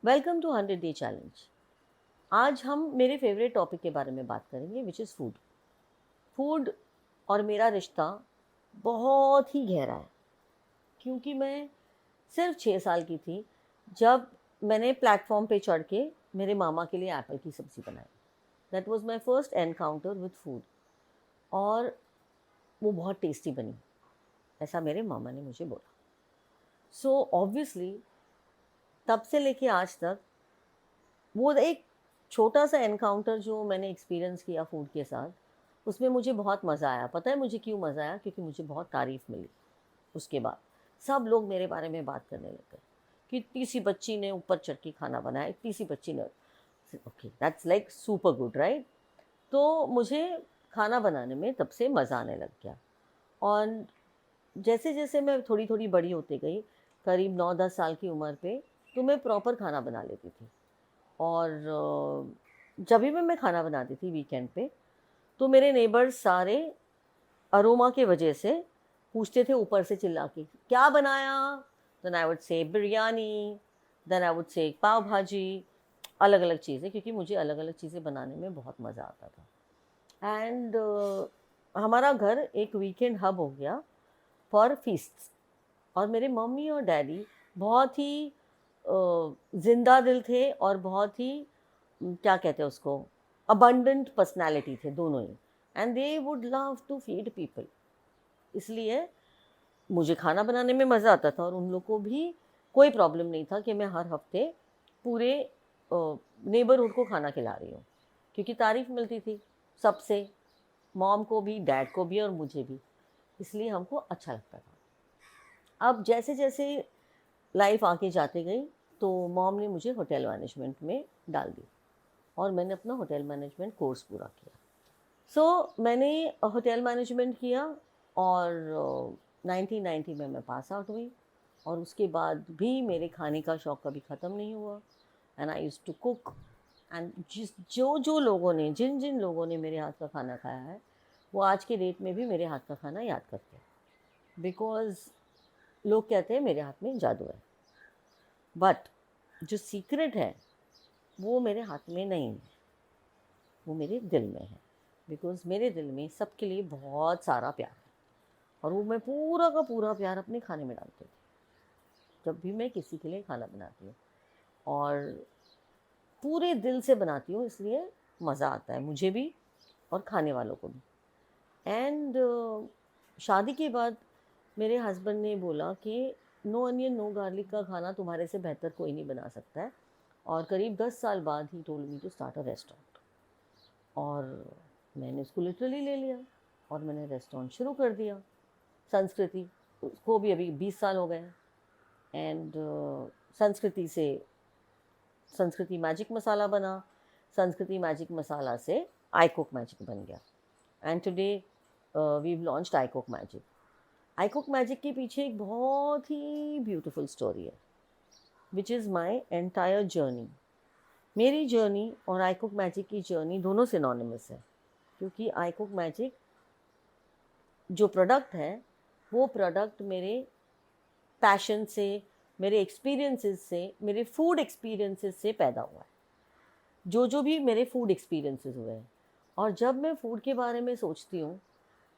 Welcome to 100 day challenge. आज हम मेरे फेवरेट टॉपिक के बारे में बात करेंगे विच इज़ फूड। फूड और मेरा रिश्ता बहुत ही गहरा है, क्योंकि मैं सिर्फ 6 साल की थी जब मैंने प्लेटफॉर्म पे चढ़ के मेरे मामा के लिए एप्पल की सब्ज़ी बनाई। That was my first encounter with food, और वो बहुत टेस्टी बनी, ऐसा मेरे मामा ने मुझे बोला। सो ऑब्वियसली तब से लेके आज तक वो एक छोटा सा एनकाउंटर जो मैंने एक्सपीरियंस किया फूड के साथ, उसमें मुझे बहुत मज़ा आया। पता है मुझे क्यों मज़ा आया? क्योंकि मुझे बहुत तारीफ़ मिली। उसके बाद सब लोग मेरे बारे में बात करने लग गए कि इतनी सी बच्ची ने ऊपर चढ़ के खाना बनाया, इतनी सी बच्ची ने। Okay, that's like super good, right? तो मुझे खाना बनाने में तब से मज़ा आने लग गया। और जैसे जैसे मैं थोड़ी थोड़ी बड़ी होती गई, करीब 9-10 साल की उम्र पे, तो मैं प्रॉपर खाना बना लेती थी। और जब भी मैं खाना बनाती थी वीकेंड पे, तो मेरे नेबर्स सारे अरोमा के वजह से पूछते थे ऊपर से चिल्ला के, क्या बनाया? Then I would say biryani, then I would say पाव भाजी, अलग अलग चीज़ें, क्योंकि मुझे अलग अलग चीज़ें बनाने में बहुत मज़ा आता था। एंड हमारा घर एक वीकेंड हब हो गया फॉर फीस्ट्स। और मेरे मम्मी और डैडी बहुत ही जिंदा दिल थे, और बहुत ही क्या कहते हैं उसको, अबंडेंट पर्सनालिटी थे दोनों ही। And they would love to feed people. इसलिए मुझे खाना बनाने में मज़ा आता था, और उन लोग को भी कोई प्रॉब्लम नहीं था कि मैं हर हफ्ते पूरे नेबरहुड को खाना खिला रही हूँ, क्योंकि तारीफ़ मिलती थी सबसे, मॉम को भी, डैड को भी, और मुझे भी। इसलिए हमको अच्छा लगता था। अब जैसे जैसे लाइफ आगे जाते गई, तो मॉम ने मुझे होटल मैनेजमेंट में डाल दी, और मैंने अपना होटल मैनेजमेंट कोर्स पूरा किया। मैंने होटल मैनेजमेंट किया, और 1990 में मैं पास आउट हुई। और उसके बाद भी मेरे खाने का शौक़ कभी ख़त्म नहीं हुआ। And I use to cook. And जो लोगों ने, जिन जिन लोगों ने मेरे हाथ का खाना खाया है, वो आज के डेट में भी मेरे हाथ का खाना याद करते हैं, बिकॉज़ लोग कहते हैं मेरे हाथ में जादू है। बट जो सीक्रेट है वो मेरे हाथ में नहीं है, वो मेरे दिल में है। बिकॉज़ मेरे दिल में सबके लिए बहुत सारा प्यार है, और वो मैं पूरा का पूरा प्यार अपने खाने में डालती हूँ जब भी मैं किसी के लिए खाना बनाती हूँ। और पूरे दिल से बनाती हूँ, इसलिए मज़ा आता है मुझे भी और खाने वालों को भी। एंड शादी के बाद मेरे हस्बैंड ने बोला कि नो अनियन नो गार्लिक का खाना तुम्हारे से बेहतर कोई नहीं बना सकता है। और करीब 10 साल बाद ही told me to start a restaurant. और मैंने उसको लिटरली ले लिया, और मैंने रेस्टोरेंट शुरू कर दिया। संस्कृति, उसको भी अभी 20 साल हो गए। एंड संस्कृति से संस्कृति मैजिक मसाला बना, संस्कृति मैजिक मसाला से आई कुक मैजिक बन गया। And today we launched I cook magic. I cook magic के पीछे एक बहुत ही ब्यूटीफुल स्टोरी है, which is my entire journey. मेरी जर्नी और आई कुक मैजिक की जर्नी दोनों सिनोनिमस है, क्योंकि आई कुक मैजिक जो प्रोडक्ट है, वो प्रोडक्ट मेरे पैशन से, मेरे एक्सपीरियंसेस से, मेरे फूड एक्सपीरियंसेस से पैदा हुआ है। जो भी मेरे फूड एक्सपीरियंसेस हुए हैं, और जब मैं फूड के बारे में सोचती हूँ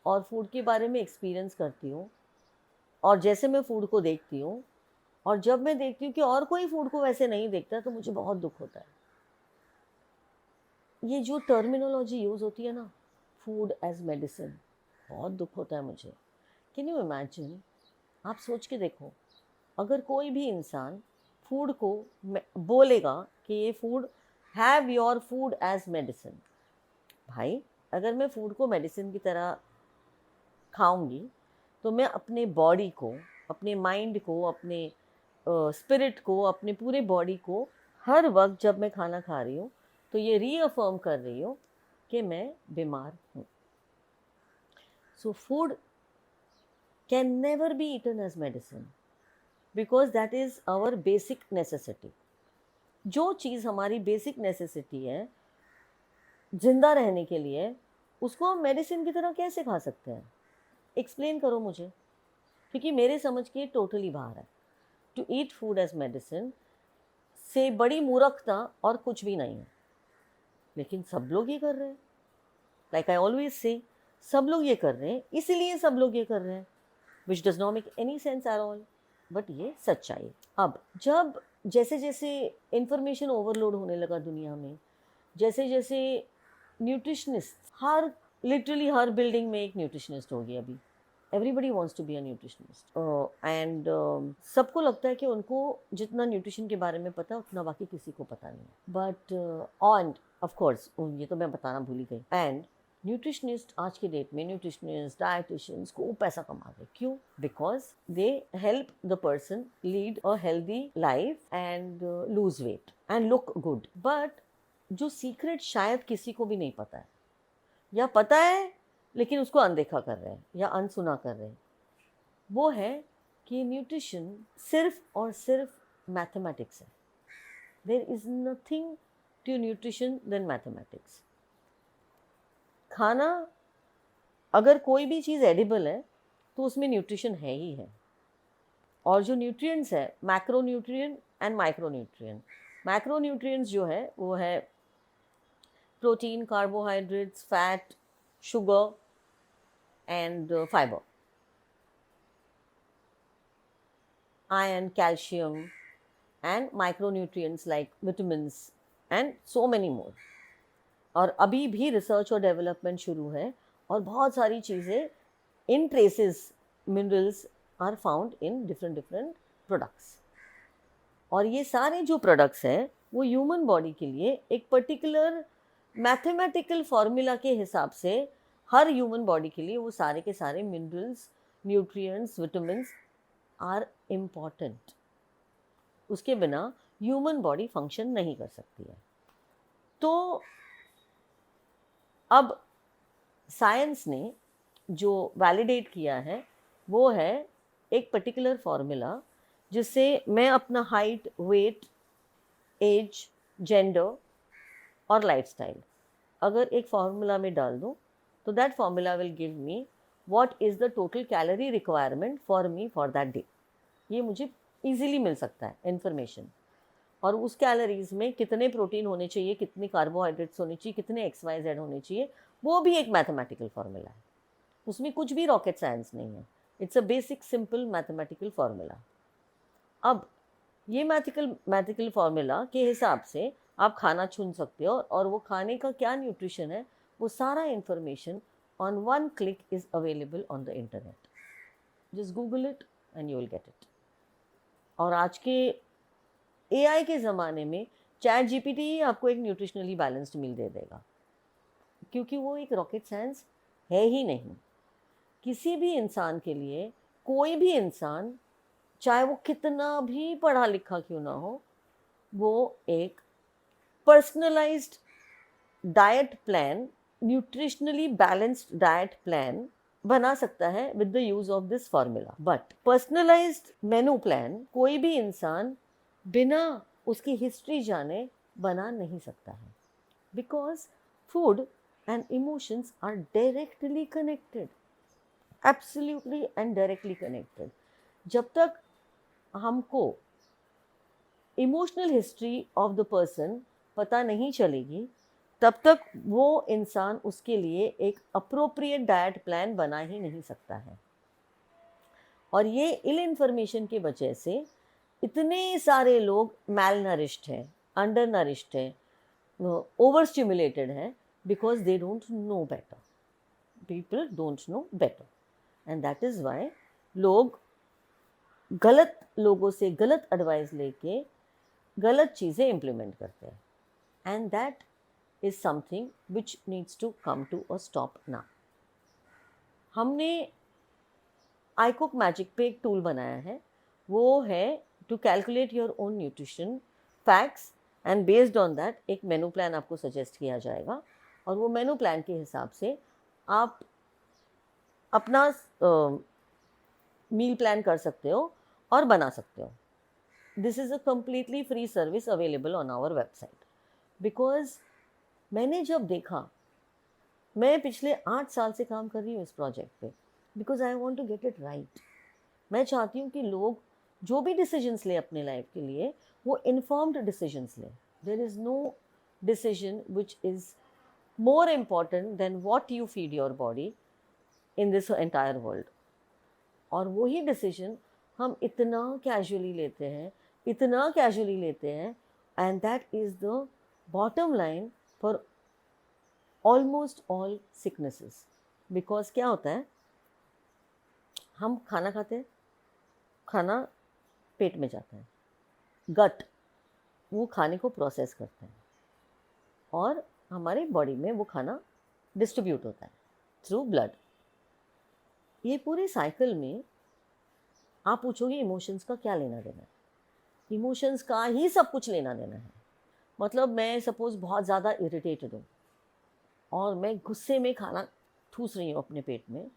और फूड के बारे में एक्सपीरियंस करती हूँ, और जैसे मैं फूड को देखती हूँ, और जब मैं देखती हूँ कि और कोई फूड को वैसे नहीं देखता, तो मुझे बहुत दुख होता है। ये जो टर्मिनोलॉजी यूज़ होती है ना, फूड एज मेडिसिन, बहुत दुख होता है मुझे। Can you imagine? आप सोच के देखो, अगर कोई भी इंसान फूड को बोलेगा कि ये food, have your food as medicine. भाई, अगर मैं फूड को मेडिसिन की तरह खाऊंगी, तो मैं अपने बॉडी को, अपने माइंड को, अपने स्पिरिट को, अपने पूरे बॉडी को, हर वक्त जब मैं खाना खा रही हूँ, तो ये रीअफर्म कर रही हूँ कि मैं बीमार हूँ। So food can never be eaten as medicine, because that is our basic necessity. जो चीज़ हमारी बेसिक नेसेसिटी है जिंदा रहने के लिए, उसको हम मेडिसिन की तरह कैसे खा सकते हैं? एक्सप्लेन करो मुझे, क्योंकि मेरे समझ के टोटली बाहर है। To eat food as medicine से बड़ी मूर्खता और कुछ भी नहीं है, लेकिन सब लोग ये कर रहे हैं। लाइक आई ऑलवेज से, सब लोग ये कर रहे हैं, इसीलिए सब लोग ये कर रहे हैं, which does not make any sense at all, but ये सच्चाई। अब जब जैसे जैसे इंफॉर्मेशन ओवरलोड होने लगा दुनिया में, जैसे जैसे न्यूट्रिशनिस्ट, हर लिटरली हर बिल्डिंग में एक न्यूट्रिशनिस्ट होगी अभी। Everybody wants to be a nutritionist, and सबको लगता है कि उनको जितना न्यूट्रिशन के बारे में पता है उतना बाकी किसी को पता नहीं है। बट ऑन ऑफ कोर्स, ये तो मैं बताना भूल ही गई, एंड न्यूट्रिशनिस्ट आज के डेट में, न्यूट्रिशनिस्ट डाइटिशियंस खूब पैसा कमा रहे। क्यों? Because they help the person lead a healthy life and lose weight and look good. But जो सीक्रेट शायद किसी को भी नहीं पता है, या पता है लेकिन उसको अनदेखा कर रहे हैं या अनसुना कर रहे हैं, वो है कि न्यूट्रिशन सिर्फ और सिर्फ मैथमेटिक्स है। There is nothing to nutrition then mathematics. खाना, अगर कोई भी चीज़ एडिबल है तो उसमें न्यूट्रिशन है ही है। और जो न्यूट्रिएंट्स है, macro nutrient and micro nutrient. Macro nutrients जो है वो है protein, carbohydrates, fat, sugar and fiber, iron, calcium and micronutrients like vitamins and so many more। और अभी भी रिसर्च और डेवलपमेंट शुरू है और बहुत सारी चीज़ें in traces minerals are found in different products. और ये सारे जो प्रोडक्ट्स हैं वो ह्यूमन बॉडी के लिए एक पर्टिकुलर मैथमेटिकल फॉर्मूला के हिसाब से, हर ह्यूमन बॉडी के लिए वो सारे के सारे minerals, nutrients, vitamins are important. उसके बिना ह्यूमन बॉडी फंक्शन नहीं कर सकती है। तो अब साइंस ने जो वैलिडेट किया है वो है एक पर्टिकुलर फॉर्मूला, जिससे मैं अपना हाइट, वेट, एज, जेंडर और लाइफस्टाइल अगर एक फॉर्मूला में डाल दूँ तो that formula will give me what is the total calorie requirement for me for that day. ये मुझे इजीली मिल सकता है इन्फॉर्मेशन। और उस कैलोरीज में कितने प्रोटीन होने चाहिए, कितने कार्बोहाइड्रेट्स होने चाहिए, कितने XYZ होने चाहिए, वो भी एक मैथमेटिकल फार्मूला है। उसमें कुछ भी रॉकेट साइंस नहीं है, it's a basic simple mathematical formula. अब ये मैथमेटिकल फार्मूला के हिसाब से आप खाना चुन सकते हो, और वो खाने का क्या न्यूट्रिशन है वो सारा information on one click is available on the internet. Just Google it and you will get it. और आज के AI के ज़माने में चैट GPT ही आपको एक न्यूट्रिशनली बैलेंस्ड मील दे देगा, क्योंकि वो एक रॉकेट साइंस है ही नहीं। किसी भी इंसान के लिए, कोई भी इंसान चाहे वो कितना भी पढ़ा लिखा क्यों ना हो, वो एक personalised diet plan, nutritionally balanced diet plan बना सकता है with the use of this formula. But personalised menu plan कोई भी इंसान बिना उसकी हिस्ट्री जाने बना नहीं सकता है, because food and emotions are directly connected, absolutely and directly connected. जब तक हमको emotional history of the person पता नहीं चलेगी, तब तक वो इंसान उसके लिए एक अप्रोप्रिएट डाइट प्लान बना ही नहीं सकता है। और ये इल इन्फॉर्मेशन की वजह से इतने सारे लोग मैल नरिश्ड हैं, अंडर नरिश्ड हैं, ओवर स्टिमुलेटेड हैं, because they don't know better. People don't know better, and that is why लोग गलत लोगों से गलत एडवाइस लेके गलत चीज़ें इम्प्लीमेंट करते हैं, and that is something which needs to come to a stop now. हमने iCook मैजिक पे एक टूल बनाया है, वो है to calculate your own nutrition facts, and based on that एक मेनू प्लान आपको सजेस्ट किया जाएगा, और वो मेनू प्लान के हिसाब से आप अपना मील प्लान कर सकते हो और बना सकते हो। This is a completely free service available on our website. Because मैंने जब देखा, मैं पिछले 8 साल से काम कर रही हूँ इस प्रोजेक्ट पे, because I want to get it right. मैं चाहती हूँ कि लोग जो भी डिसीजंस ले अपने लाइफ के लिए, वो इन्फॉर्म्ड डिसीजंस ले. There is no decision which is more important than what you feed your body in this entire world. और वही डिसीजन हम इतना कैजुअली लेते हैं and that is the bottom line for almost all sicknesses. Because क्या होता है, हम खाना खाते हैं, खाना पेट में जाता है, गट वो खाने को प्रोसेस करता है और हमारे बॉडी में वो खाना डिस्ट्रीब्यूट होता है थ्रू ब्लड. ये पूरे साइकिल में आप पूछोगे इमोशंस का क्या लेना देना है. इमोशंस का ही सब कुछ लेना देना है. मतलब मैं सपोज़ बहुत ज़्यादा इरिटेटेड हूँ और मैं गुस्से में खाना ठूस रही हूँ अपने पेट में,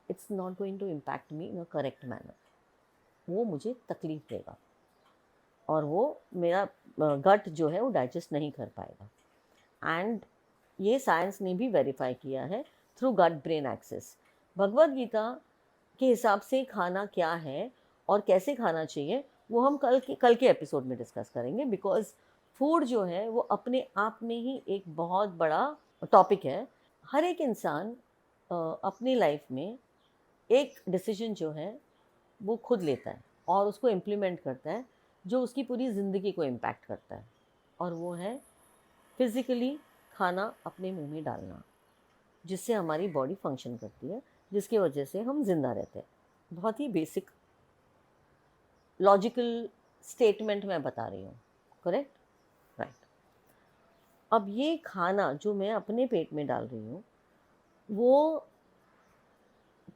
it's not going to impact me in a correct manner. वो मुझे तकलीफ देगा और वो मेरा गट जो है वो डाइजेस्ट नहीं कर पाएगा. एंड ये साइंस ने भी वेरीफाई किया है through gut brain access. Bhagavad Gita के हिसाब से खाना क्या है और कैसे खाना चाहिए वो हम कल के एपिसोड में डिस्कस करेंगे. बिकॉज फूड जो है वो अपने आप में ही एक बहुत बड़ा टॉपिक है. हर एक इंसान अपनी लाइफ में एक डिसीजन जो है वो खुद लेता है और उसको इम्प्लीमेंट करता है जो उसकी पूरी ज़िंदगी को इम्पैक्ट करता है. और वो है फिज़िकली खाना अपने मुंह में डालना, जिससे हमारी बॉडी फंक्शन करती है, जिसकी वजह से हम जिंदा रहते हैं. बहुत ही बेसिक लॉजिकल स्टेटमेंट मैं बता रही हूँ. करेक्ट? राइट. अब ये खाना जो मैं अपने पेट में डाल रही हूँ वो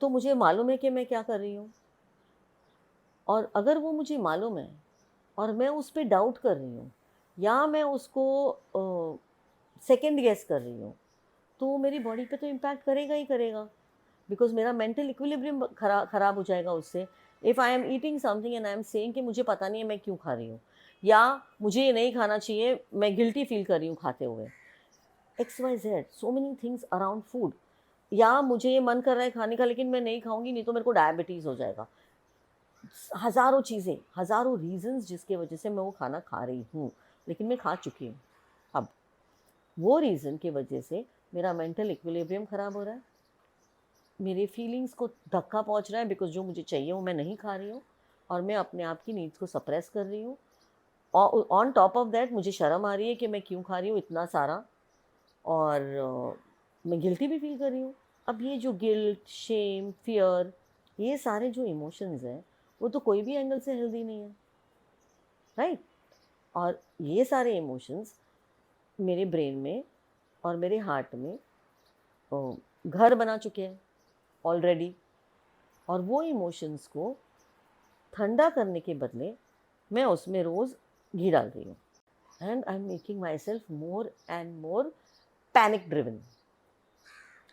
तो मुझे मालूम है कि मैं क्या कर रही हूँ. और अगर वो मुझे मालूम है और मैं उस पर डाउट कर रही हूँ या मैं उसको सेकेंड गेस कर रही हूँ तो मेरी बॉडी पे तो इम्पैक्ट करेगा ही करेगा. बिकॉज मेरा मेंटल इक्विलिब्रियम ख़राब हो जाएगा उससे. If I am eating something and I am saying कि मुझे पता नहीं है मैं क्यों खा रही हूँ या मुझे ये नहीं खाना चाहिए, मैं गिल्टी फील कर रही हूँ खाते हुए. XYZ, so many things around food. या मुझे ये मन कर रहा है खाने का लेकिन मैं नहीं खाऊंगी नहीं तो मेरे को डायबिटीज़ हो जाएगा. हज़ारों चीज़ें, हज़ारों रीजंस जिसके वजह से मैं वो खाना खा रही हूँ, लेकिन मैं खा चुकी हूँ. अब वो रीज़न की वजह से मेरा मेंटल इक्विलिब्रियम ख़राब हो रहा है, मेरे फीलिंग्स को धक्का पहुंच रहा है बिकॉज जो मुझे चाहिए वो मैं नहीं खा रही हूँ और मैं अपने आप की नीड्स को सप्रेस कर रही हूँ. और ऑन टॉप ऑफ दैट मुझे शर्म आ रही है कि मैं क्यों खा रही हूँ इतना सारा और मैं गिल्टी भी फील कर रही हूँ. अब ये जो गिल्ट, शेम, फियर, ये सारे जो इमोशंस हैं वो तो कोई भी एंगल से हेल्दी नहीं है. राइट? और ये सारे इमोशंस मेरे ब्रेन में और मेरे हार्ट में घर बना चुके हैं ऑलरेडी. और वो इमोशंस को ठंडा करने के बदले मैं उसमें रोज़ घी डाल रही हूँ. And I am making my self more and more panic driven,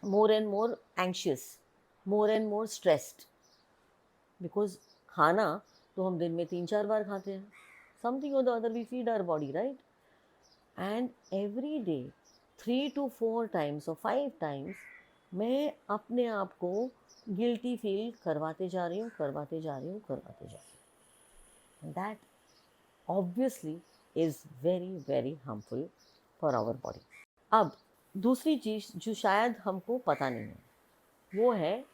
more and more anxious, more and more stressed. Because खाना तो हम दिन में 3-4 बार खाते हैं. समथिंग और the other we feed our body, right? And every day 3 to 4 times और 5 times मैं अपने आप को गिल्टी फील करवाते जा रही हूँ. That obviously is very very harmful for our body. अब दूसरी चीज़ जो शायद हमको पता नहीं है वो है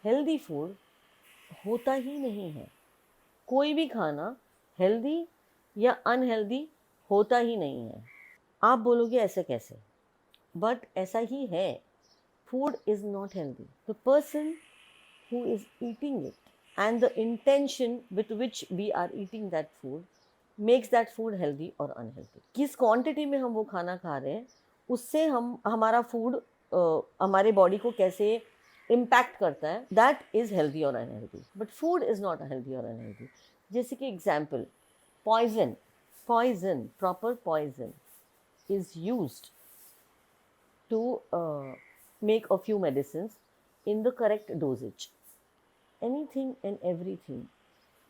हेल्दी फूड होता ही नहीं है. कोई भी खाना हेल्दी या अनहेल्दी होता ही नहीं है. आप बोलोगे ऐसे कैसे, बट ऐसा ही है. Food is not healthy. The person who is eating it and the intention with which we are eating that food makes that food healthy or unhealthy. किस क्वांटिटी में हम वो खाना खा रहे हैं उससे हम हमारा फूड हमारे बॉडी को कैसे इम्पैक्ट करता है, दैट इज़ हेल्दी और unhealthy. But food is not healthy और अनहेल्दी. जैसे कि example, poison, proper poison is used to make a few medicines in the correct dosage. Anything and everything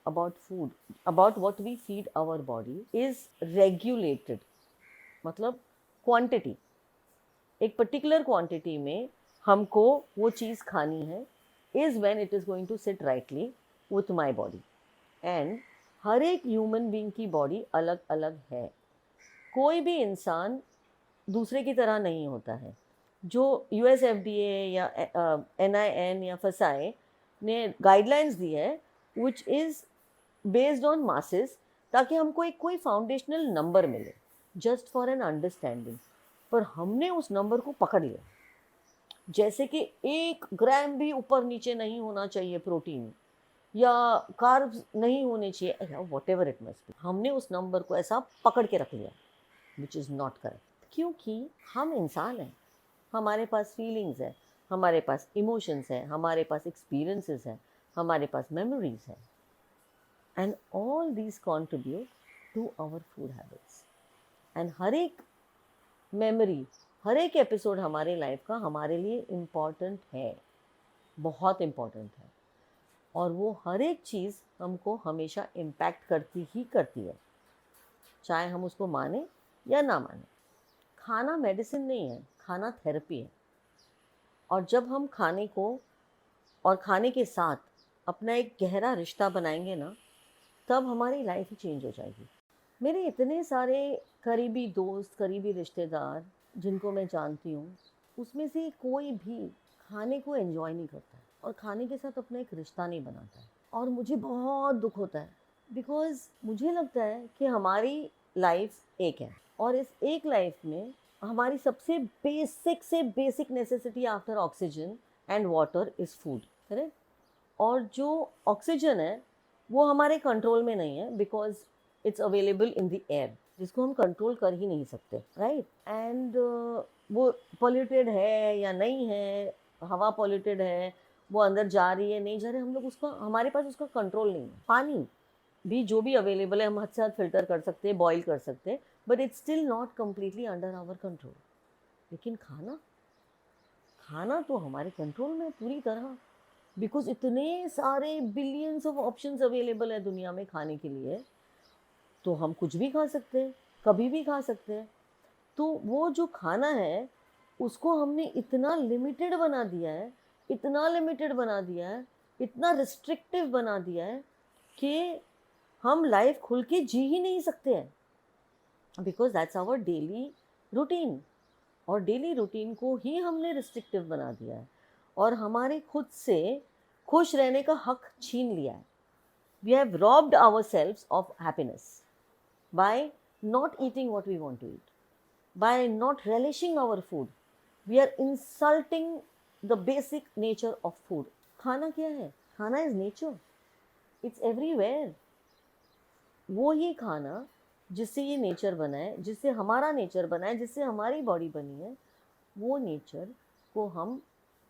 about food, about what we feed our body is regulated. मतलब quantity, एक particular quantity में हमको वो चीज़ खानी है is when it is going to sit rightly with my body. And हर एक human being की body अलग अलग है, कोई भी इंसान दूसरे की तरह नहीं होता है। जो USFDA या NIN या फसाए ने गाइडलाइंस दी है which is based on masses, ताकि हमको एक कोई फाउंडेशनल नंबर मिले जस्ट फॉर एन अंडरस्टैंडिंग, पर हमने उस नंबर को पकड़ लिया, जैसे कि 1 ग्राम भी ऊपर नीचे नहीं होना चाहिए प्रोटीन, या कार्ब्स नहीं होने चाहिए, या what ever it must be. हमने उस नंबर को ऐसा पकड़ के रख लिया, विच इज़ नॉट करेक्ट, क्योंकि हम इंसान हैं, हमारे पास फीलिंग्स है, हमारे पास इमोशंस है, हमारे पास एक्सपीरियंसेस है, हमारे पास मेमोरीज है, and all these contribute to our food habits. And हर एक मेमोरी, हर एक एपिसोड हमारे लाइफ का हमारे लिए इम्पॉर्टेंट है, बहुत इम्पॉर्टेंट है, और वो हर एक चीज़ हमको हमेशा इम्पैक्ट करती ही करती है, चाहे हम उसको माने या ना माने। खाना मेडिसिन नहीं है, खाना थेरेपी है। और जब हम खाने को और खाने के साथ अपना एक गहरा रिश्ता बनाएंगे ना, तब हमारी लाइफ ही चेंज हो जाएगी। मेरे इतने सारे करीबी दोस्त, करीबी रिश्तेदार जिनको मैं जानती हूँ, उसमें से कोई भी खाने को एंजॉय नहीं करता है और खाने के साथ अपना एक रिश्ता नहीं बनाता है, और मुझे बहुत दुख होता है, बिकॉज़ मुझे लगता है कि हमारी लाइफ एक है, और इस एक लाइफ में हमारी सबसे बेसिक से basic necessity after oxygen and water is food, correct. और जो ऑक्सीजन है वो हमारे कंट्रोल में नहीं है, because it's available in the air, जिसको हम कंट्रोल कर ही नहीं सकते, राइट। एंड वो पॉल्यूटेड है या नहीं है, हवा पॉल्यूटेड है, वो अंदर जा रही है नहीं जा रही है, हम लोग उसका, हमारे पास उसका कंट्रोल नहीं है। पानी भी जो भी अवेलेबल है हम हद से हद फिल्टर कर सकते हैं, बॉईल कर सकते हैं, but it's still not completely under our control. लेकिन खाना, खाना तो हमारे कंट्रोल में पूरी तरह, बिकॉज इतने सारे बिलियंस ऑफ ऑप्शंस अवेलेबल है दुनिया में खाने के लिए, तो हम कुछ भी खा सकते हैं, कभी भी खा सकते हैं। तो वो जो खाना है उसको हमने इतना लिमिटेड बना दिया है, इतना लिमिटेड बना दिया है, इतना रिस्ट्रिक्टिव बना दिया है कि हम लाइफ खुल के जी ही नहीं सकते हैं, because that's our daily routine. और डेली रूटीन को ही हमने रिस्ट्रिक्टिव बना दिया है, और हमारे खुद से खुश रहने का हक छीन लिया है। We have robbed ourselves of happiness by not eating what we want to eat, by not relishing our food. We are insulting the basic nature of food. खाना क्या है? खाना इज नेचर, इट्स एवरीवेयर। वो ही खाना जिससे ये nature बना है, जिससे हमारा नेचर बना है, जिससे हमारी बॉडी बनी है, वो नेचर को हम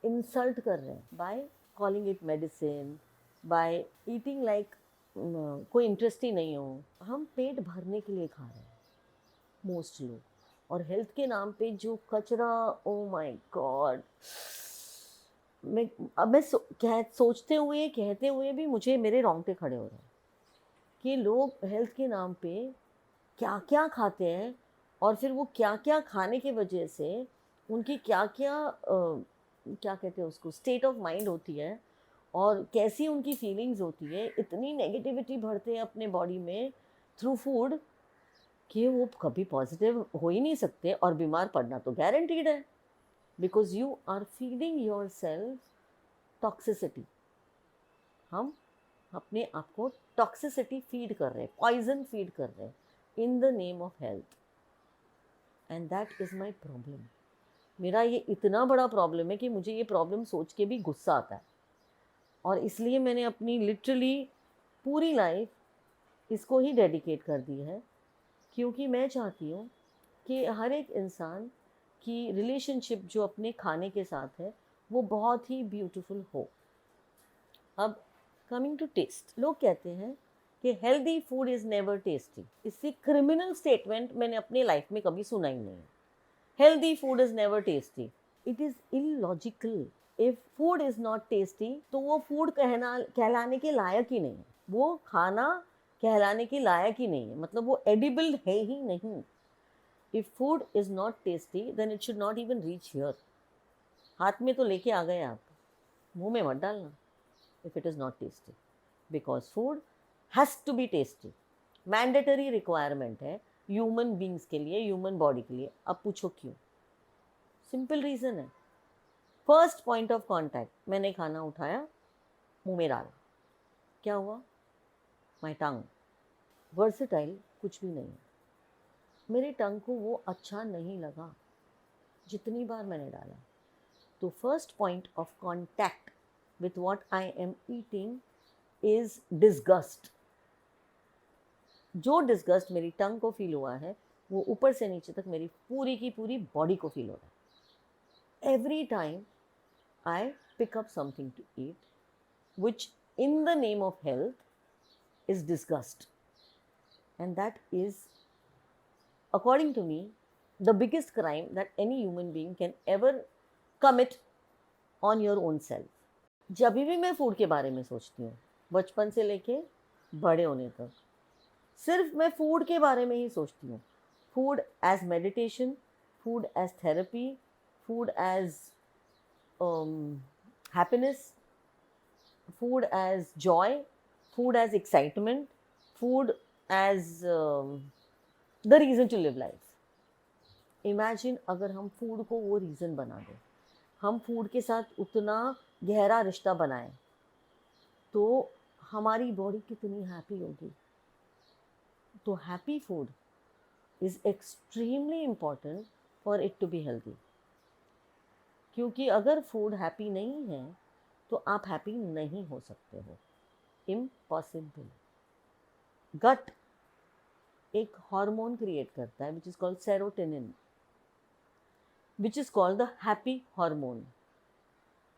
इंसल्ट कर रहे हैं by calling it medicine, by eating like कोई इंटरेस्ट ही नहीं हो। हम पेट भरने के लिए खा रहे हैं मोस्ट लोग, और हेल्थ के नाम पे जो कचरा, ओ माय गॉड, मैं सोचते हुए कहते हुए भी मुझे मेरे रोंगटे खड़े हो रहे हैं कि लोग हेल्थ के नाम पे क्या क्या खाते हैं, और फिर वो क्या क्या खाने की वजह से उनकी क्या क्या क्या कहते हैं उसको, स्टेट ऑफ माइंड होती है, और कैसी उनकी फीलिंग्स होती है। इतनी नेगेटिविटी भरते हैं अपने बॉडी में थ्रू फूड कि वो कभी पॉजिटिव हो ही नहीं सकते, और बीमार पड़ना तो गारंटीड है, because you are feeding yourself toxicity. हम अपने आप को टॉक्सिसिटी फीड कर रहे हैं, पॉइजन फीड कर रहे हैं इन the name of health, and that is my problem. मेरा ये इतना बड़ा प्रॉब्लम है कि मुझे ये प्रॉब्लम सोच के भी गुस्सा आता है, और इसलिए मैंने अपनी लिटरली पूरी लाइफ इसको ही डेडिकेट कर दी है, क्योंकि मैं चाहती हूँ कि हर एक इंसान की रिलेशनशिप जो अपने खाने के साथ है वो बहुत ही ब्यूटीफुल हो। अब कमिंग टू टेस्ट, लोग कहते हैं कि healthy food is never tasty. इससे क्रिमिनल स्टेटमेंट मैंने अपनी लाइफ में कभी सुना ही नहीं है। Healthy food is never tasty, it is illogical. If food is not tasty तो वो फूड कहलाने के लायक ही नहीं है, वो खाना कहलाने के लायक ही नहीं है, मतलब वो एडिबल है ही नहीं। If food is not tasty then it should not even reach here. हाथ में तो लेके आ गए आप, मुंह में मत डालना if it is not tasty, because food has to be tasty, mandatory requirement है ह्यूमन बींग्स के लिए, ह्यूमन बॉडी के लिए। अब पूछो क्यों? सिंपल रीज़न है। फर्स्ट पॉइंट ऑफ कांटेक्ट, मैंने खाना उठाया, मुंह में डाला, क्या हुआ? माई टंग। वर्सेटाइल कुछ भी नहीं है। मेरे टंग को वो अच्छा नहीं लगा जितनी बार मैंने डाला। तो first point of contact with what I am eating is disgust. जो डिस्गस्ट मेरी टंग को फील हुआ है वो ऊपर से नीचे तक मेरी पूरी की पूरी बॉडी को फील हो रहा है। Every time I pick up something to eat which in the name of health is disgust, and that is, according to me, the biggest crime that any human being can ever commit on your own self. जब भी मैं food के बारे में सोचती हूँ, बचपन से लेके बड़े होने तक, सिर्फ मैं फूड के बारे में ही सोचती हूँ। Food as meditation, food as therapy, food as happiness, food as joy, food as excitement, food as the reason to live life. Imagine अगर हम फूड को वो रीज़न बना दें, हम फूड के साथ उतना गहरा रिश्ता बनाएं, तो हमारी बॉडी कितनी हैप्पी होगी। तो happy food is extremely important for it to be healthy. क्योंकि अगर फूड हैप्पी नहीं है तो आप हैप्पी नहीं हो सकते हो, इम्पॉसिबल। गट एक हार्मोन क्रिएट करता है which is called serotonin, which is called the happy hormone.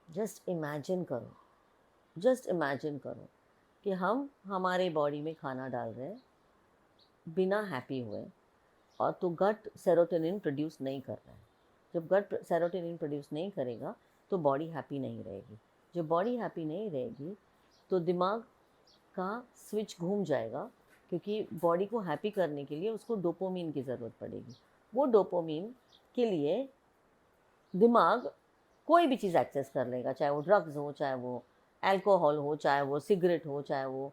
Just imagine करो कि हम हमारे बॉडी में खाना डाल रहे हैं बिना हैप्पी हुए, और तो गट सेरोटोनिन प्रोड्यूस नहीं कर रहा है। जब गट सेरोटोनिन प्रोड्यूस नहीं करेगा तो बॉडी हैप्पी नहीं रहेगी। जब बॉडी हैप्पी नहीं रहेगी तो दिमाग का स्विच घूम जाएगा, क्योंकि बॉडी को हैप्पी करने के लिए उसको डोपामिन की ज़रूरत पड़ेगी। वो डोपामिन के लिए दिमाग कोई भी चीज़ एक्सेस कर लेगा, चाहे वो ड्रग्स हो, चाहे वो अल्कोहल हो, चाहे वो सिगरेट हो, चाहे वो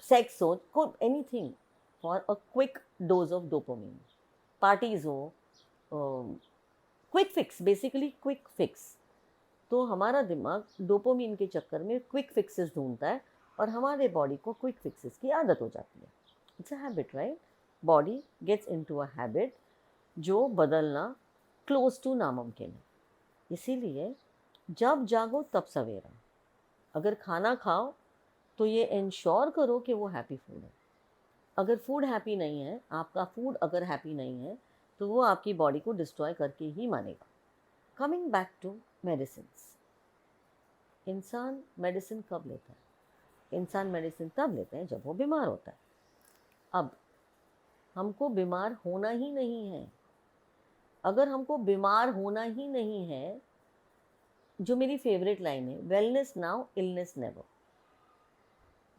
सेक्स हो, anything for a quick dose of dopamine. Parties हो, quick fix, basically quick fix. तो हमारा दिमाग डोपामिन के चक्कर में क्विक फिक्सेस ढूंढता है और हमारे बॉडी को क्विक फिक्सेस की आदत हो जाती है। It's a habit, right? Body gets into a habit जो बदलना क्लोज टू नामुमकिन है। इसीलिए जब जागो तब सवेरा। अगर खाना खाओ तो ये इंश्योर करो कि वो हैप्पी फूड है। अगर फूड हैप्पी नहीं है, आपका फूड अगर हैप्पी नहीं है, तो वो आपकी बॉडी को डिस्ट्रॉय करके ही मानेगा। कमिंग बैक टू मेडिसिन्स, इंसान मेडिसिन कब लेता है? इंसान मेडिसिन तब लेते हैं जब वो बीमार होता है। अब हमको बीमार होना ही नहीं है। अगर हमको बीमार होना ही नहीं है, जो मेरी फेवरेट लाइन है, wellness now illness never.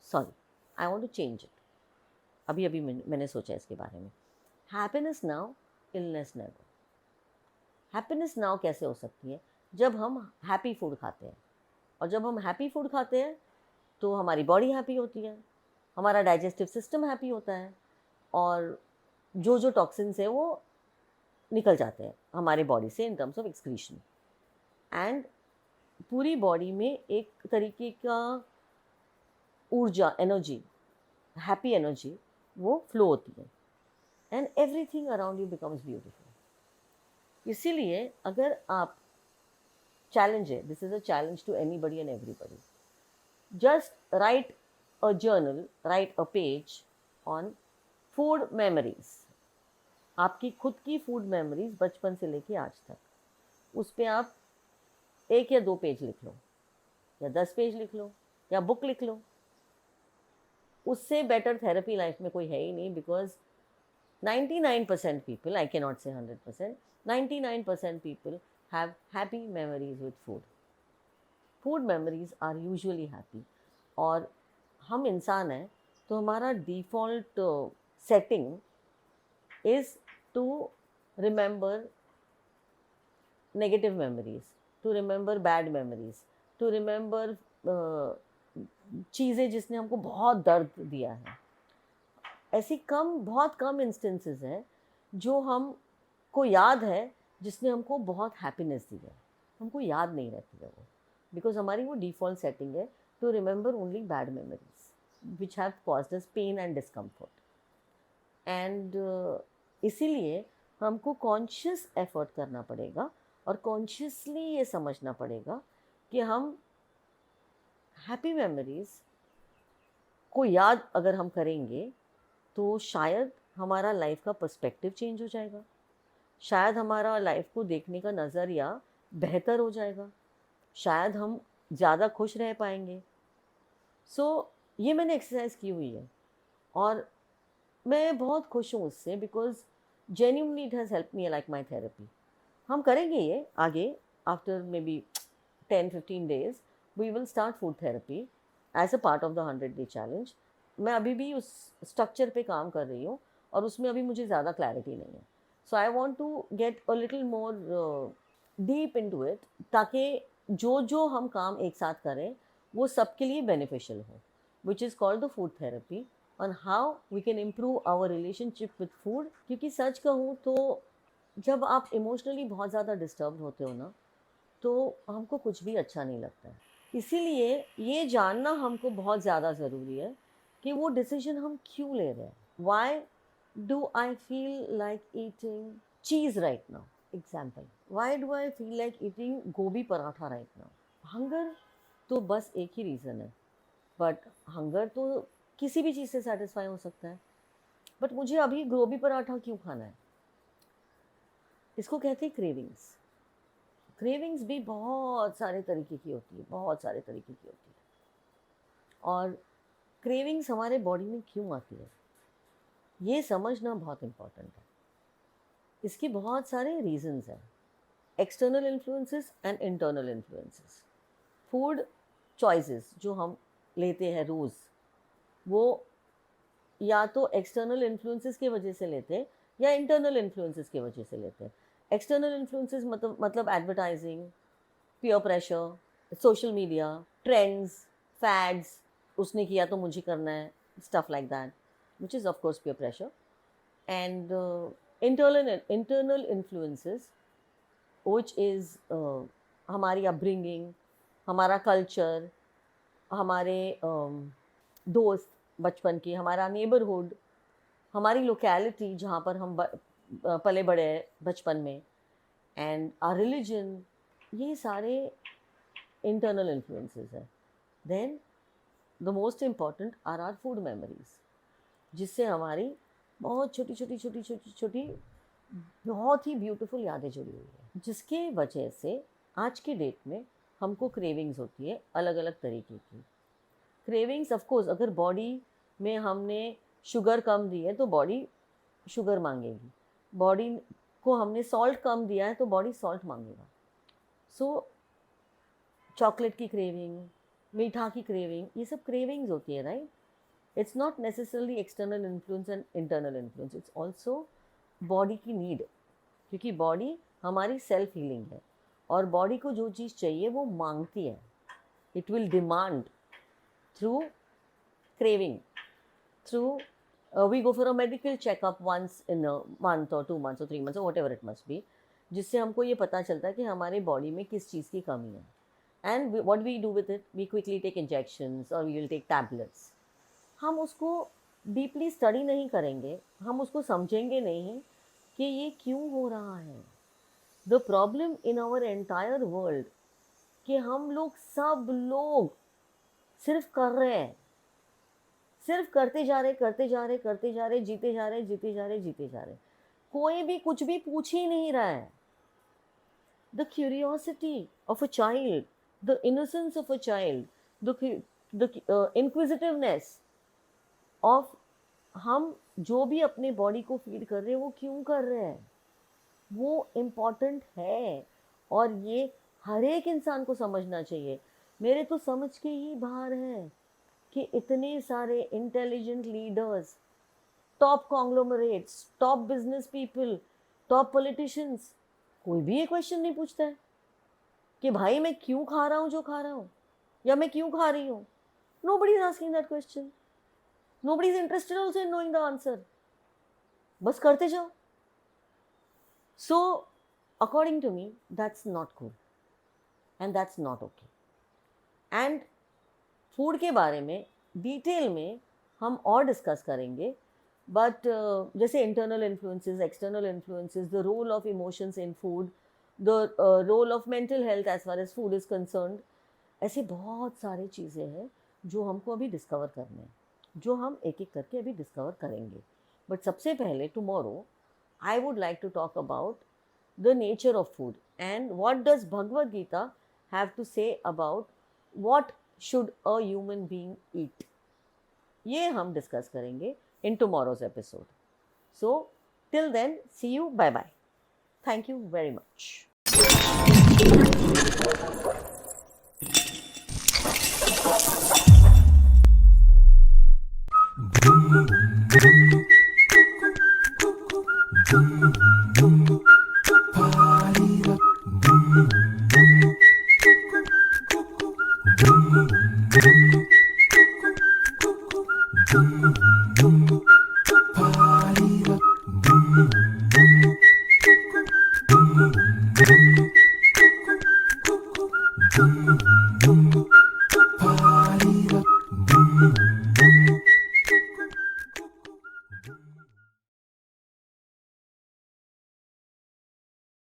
Sorry, I want to change it. अभी अभी मैंने सोचा इसके बारे में। Happiness now illness never. Happiness now कैसे हो सकती है? जब हम हैप्पी फूड खाते हैं, और जब हम हैप्पी फूड खाते हैं तो हमारी बॉडी हैप्पी होती है, हमारा डाइजेस्टिव सिस्टम हैप्पी होता है, और जो जो टॉक्सिन्स है वो निकल जाते हैं हमारे बॉडी से in terms of excretion, and पूरी बॉडी में एक तरीके का ऊर्जा, एनर्जी, हैप्पी एनर्जी वो फ्लो होती है, and everything around you becomes beautiful. इसीलिए अगर आप, चैलेंज है, this is a challenge to anybody and everybody, just write a journal, write a page on food memories। आपकी खुद की फूड मेमोरीज बचपन से लेके आज तक, उस पर आप 1 या 2 पेज लिख लो, या 10 पेज लिख लो, या बुक लिख लो। उससे बेटर थेरेपी लाइफ में कोई है ही नहीं, because 99% people, I can not say 100%, 99% people have happy memories with food. Food memories are usually happy. और हम इंसान हैं तो हमारा default setting is to remember negative memories, to remember bad memories, to remember चीज़ें जिसने हमको बहुत दर्द दिया है। ऐसी बहुत कम इंस्टेंसेस हैं जो हमको याद है जिसने हमको बहुत हैप्पीनेस दी है, हमको याद नहीं रहती है वो, बिकॉज हमारी वो डिफ़ॉल्ट सेटिंग है to remember only bad memories which have caused us pain and discomfort. And इसीलिए हमको कॉन्शियस एफर्ट करना पड़ेगा और कॉन्शियसली ये समझना पड़ेगा कि हम हैप्पी मेमोरीज को याद अगर हम करेंगे तो शायद हमारा लाइफ का पर्सपेक्टिव चेंज हो जाएगा, शायद हमारा लाइफ को देखने का नज़रिया बेहतर हो जाएगा, शायद हम ज़्यादा खुश रह पाएंगे। ये मैंने एक्सरसाइज की हुई है और मैं बहुत खुश हूँ उससे, because genuinely it has help me like my therapy. हम करेंगे ये आगे, after maybe 10-15 days we will start food therapy as a part of the 100 day challenge. मैं अभी भी उस स्ट्रक्चर पे काम कर रही हूँ और उसमें अभी मुझे ज़्यादा क्लैरिटी नहीं है। So I want to get a little more deep into it, ताकि जो हम काम एक साथ करें वो सबके लिए बेनिफिशियल हो, which is called the food therapy, on how we can improve our relationship with food. क्योंकि सच कहूँ तो जब आप इमोशनली बहुत ज़्यादा डिस्टर्ब होते हो ना, तो हमको कुछ भी अच्छा नहीं लगता है। इसीलिए ये जानना हमको बहुत ज़्यादा ज़रूरी है कि वो डिसीजन हम क्यों ले रहे हैं। Why do I feel like eating cheese right now? Example, why do I feel like eating गोभी पराठा राइट नाउ? हंगर तो बस एक ही रीज़न है, बट हंगर तो किसी भी चीज़ से सेटिस्फाई हो सकता है, बट मुझे अभी गोभी पराठा क्यों खाना है? इसको कहते हैं क्रेविंग्स। क्रेविंग्स भी बहुत सारे तरीके की होती है, बहुत सारे तरीके की होती है। और क्रेविंग्स हमारे बॉडी में क्यों आती है ये समझना बहुत इम्पॉर्टेंट है। इसके बहुत सारे रीजंस हैं, external influences and internal influences. Food choices जो हम लेते हैं रोज़, वो या तो एक्सटर्नल इन्फ्लुएंसेस की वजह से लेते हैं या इंटरनल इन्फ्लुएंसेस की वजह से लेते हैं। एक्सटर्नल इन्फ्लुएंसेस मतलब advertising, peer pressure, social media, trends, fads, उसने किया तो मुझे करना है, stuff like that, which is of course peer pressure. And internal influences which is हमारी अपब्रिंगिंग, हमारा कल्चर, हमारे दोस्त बचपन के, हमारा नेबरहुड, हमारी लोकेलिटी जहाँ पर हम पले बड़े हैं बचपन में, एंड आवर रिलीजन, ये सारे इंटरनल इन्फ्लुएंसेस है। Then the most important are are food memories, जिससे हमारी बहुत छोटी छोटी छोटी छोटी छोटी बहुत ही ब्यूटीफुल यादें जुड़ी हुई है, जिसके वजह से आज के डेट में हमको क्रेविंग्स होती है अलग अलग तरीके की। क्रेविंग्स ऑफ कोर्स, अगर बॉडी में हमने शुगर कम दी है तो बॉडी शुगर मांगेगी, बॉडी को हमने सॉल्ट कम दिया है तो बॉडी सॉल्ट मांगेगा। सो चॉकलेट की क्रेविंग, मीठा की क्रेविंग, ये सब क्रेविंग्स होती है, right? It's not necessarily external influence and internal influence, it's also body की नीड, क्योंकि बॉडी हमारी सेल्फ हीलिंग है और बॉडी को जो चीज़ चाहिए वो मांगती है। It will demand through craving, through we go for a medical checkup once in a month or 2 months or 3 months or whatever it must be, जिससे हमको ये पता चलता है कि हमारे बॉडी में किस चीज़ की कमी है। And what we do with it, we quickly take injections और वी विल टेक टैबलेट्स। हम उसको डीपली स्टडी नहीं करेंगे, हम उसको समझेंगे नहीं कि ये क्यों हो रहा है। The problem in our entire world कि हम लोग सब लोग सिर्फ कर रहे हैं, सिर्फ करते जा रहे करते जा रहे करते जा रहे, जीते जा रहे जीते जा रहे जीते जा रहे, कोई भी कुछ भी पूछ ही नहीं रहा है। The curiosity of a child, the innocence of a child, the inquisitiveness of, हम जो भी अपने बॉडी को फीड कर रहे हैं वो क्यों कर रहे हैं, वो इम्पॉर्टेंट है। और ये हर एक इंसान को समझना चाहिए। मेरे तो समझ के ही बाहर है कि इतने सारे intelligent leaders, top conglomerates, top business people, top politicians, कोई भी ये क्वेश्चन नहीं पूछता है कि भाई मैं क्यों खा रहा हूँ जो खा रहा हूँ, या मैं क्यों खा रही हूँ। Nobody is asking that question. Nobody is interested also in knowing the answer. बस करते जाओ. So, according to me, that's not cool. And that's not okay. And food के बारे में डिटेल में हम और डिस्कस करेंगे, बट जैसे internal influences, external influences, the role of emotions in food, the role of mental health as far as food is concerned, ऐसे बहुत सारी चीज़ें हैं जो हमको अभी डिस्कवर करने हैं, जो हम एक एक करके अभी डिस्कवर करेंगे. बट सबसे पहले tomorrow I would like to talk about the nature of food and what does Bhagavad Gita have to say about what should a human being eat. ये हम डिस्कस करेंगे in tomorrow's episode. So till then, see you. Bye bye. Thank you very much.